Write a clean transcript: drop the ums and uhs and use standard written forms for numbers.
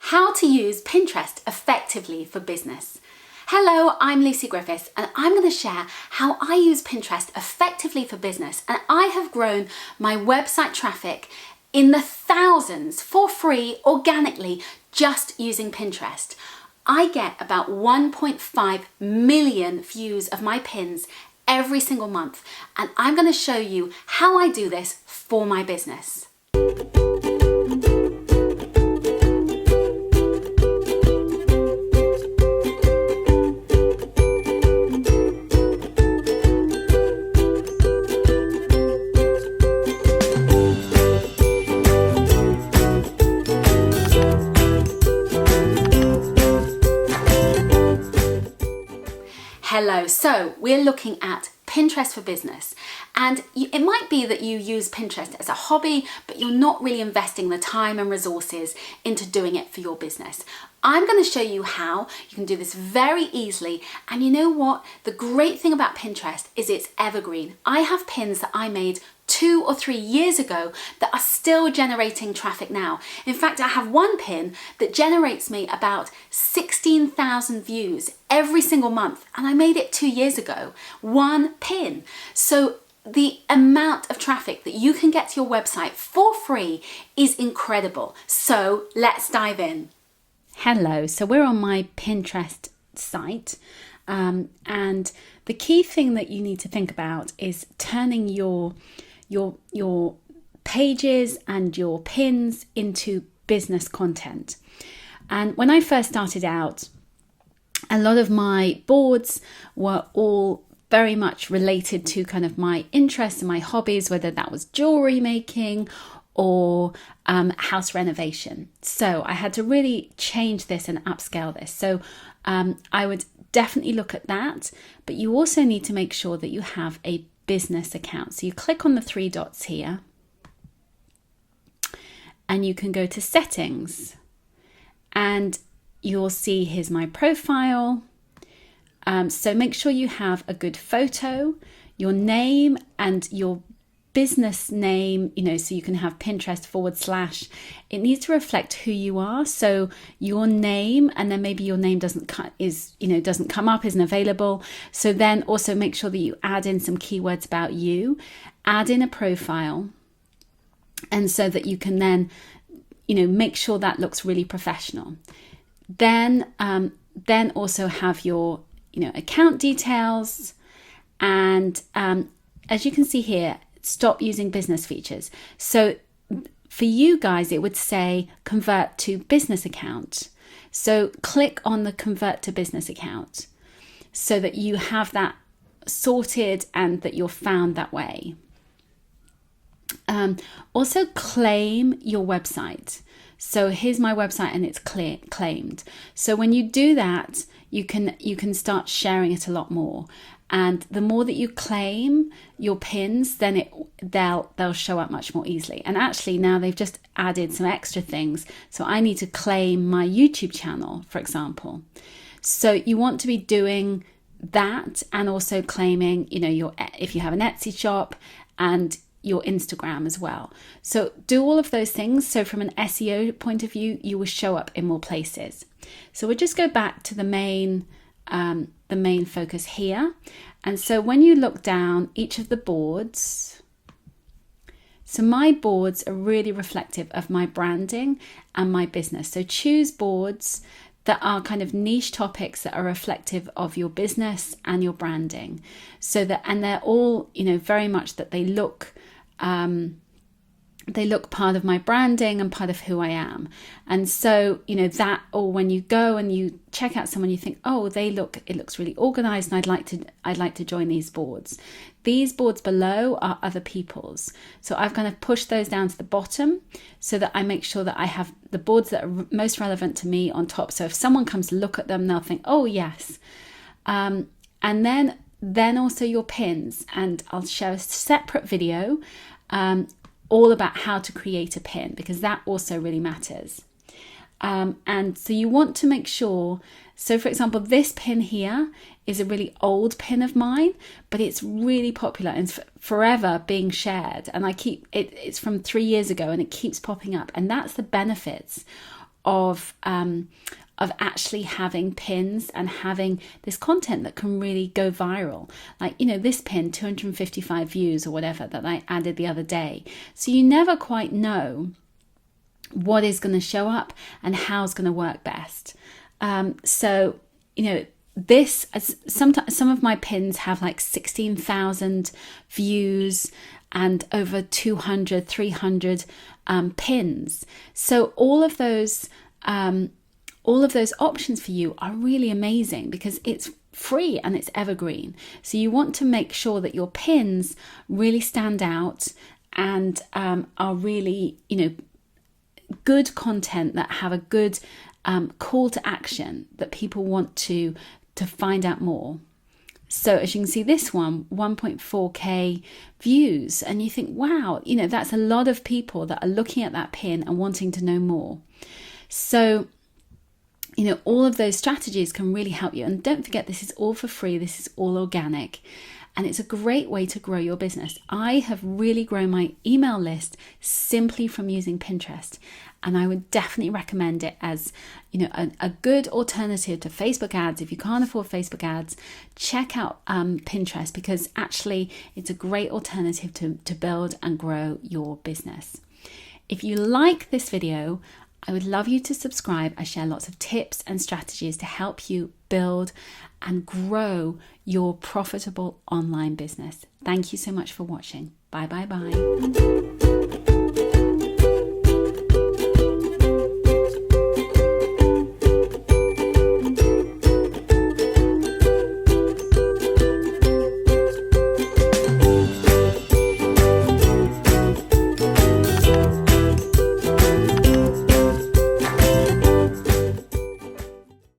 How to use Pinterest effectively for business. Hello, I'm Lucy Griffiths and I'm going to share how I use Pinterest effectively for business, and I have grown my website traffic in the thousands for free organically just using Pinterest. I get about 1.5 million views of my pins every single month, and I'm going to show you how I do this for my business. Hello, so we're looking at Pinterest for business, and it might be that you use Pinterest as a hobby, but you're not really investing the time and resources into doing it for your business. I'm going to show you how you can do this very easily, and you know what? The great thing about Pinterest is it's evergreen. I have pins that I made 2 or 3 years ago that are still generating traffic now. In fact, I have one pin that generates me about 16,000 views every single month, and I made it 2 years ago. One pin. So the amount of traffic that you can get to your website for free is incredible. So let's dive in. Hello, so we're on my Pinterest site, and the key thing that you need to think about is turning your pages and your pins into business content. And when I first started out, a lot of my boards were all very much related to kind of my interests and my hobbies, whether that was jewelry making or house renovation. So I had to really change this and upscale this. So I would definitely look at that, but you also need to make sure that you have a business account. So you click on the 3 dots here and you can go to settings, and you'll see here's my profile. So make sure you have a good photo, your name and your business name, so you can have Pinterest /. It needs to reflect who you are. So your name, and then maybe your name doesn't come up, isn't available. So then also make sure that you add in some keywords about you, add in a profile, and so that you can then, make sure that looks really professional. Then also have your, account details, and as you can see here, stop using business features. So for you guys, it would say convert to business account. So click on the convert to business account so that you have that sorted and that you're found that way. Also claim your website. So here's my website and it's claimed. So when you do that, you can start sharing it a lot more. And the more that you claim your pins, then they'll show up much more easily. And actually now they've just added some extra things. So I need to claim my YouTube channel, for example. So you want to be doing that, and also claiming, if you have an Etsy shop, and your Instagram as well. So do all of those things. So from an SEO point of view, you will show up in more places. So we'll just go back to the main focus here. And so when you look down each of the boards, so my boards are really reflective of my branding and my business. So choose boards that are kind of niche topics that are reflective of your business and your branding. And they're all, very much that they look part of my branding and part of who I am. And so, that, or when you go and you check out someone, you think, oh, it looks really organized, and I'd like to join these boards. These boards below are other people's. So I've kind of pushed those down to the bottom so that I make sure that I have the boards that are most relevant to me on top. So if someone comes to look at them, they'll think, oh yes. And then also your pins, and I'll share a separate video all about how to create a pin, because that also really matters. And so you want to make sure, so for example, this pin here is a really old pin of mine, but it's really popular and forever being shared. And it's from 3 years ago and it keeps popping up. And that's the benefits of actually having pins and having this content that can really go viral. Like, you know, this pin, 255 views or whatever that I added the other day. So you never quite know what is going to show up and how it's going to work best. So, you know, this, sometimes some of my pins have like 16,000 views and over 200, 300 pins. So all of those options for you are really amazing because it's free and it's evergreen. So you want to make sure that your pins really stand out and are really, you know, good content that have a good call to action that people want to find out more. So as you can see, this one, 1.4k views, and you think, wow, you know, that's a lot of people that are looking at that pin and wanting to know more. So, you know, all of those strategies can really help you. And don't forget, this is all for free. This is all organic. And it's a great way to grow your business. I have really grown my email list simply from using Pinterest. And I would definitely recommend it as, you know, a good alternative to Facebook ads. If you can't afford Facebook ads, check out Pinterest, because actually it's a great alternative to build and grow your business. If you like this video, I would love you to subscribe. I share lots of tips and strategies to help you build and grow your profitable online business. Thank you so much for watching. Bye, bye, bye.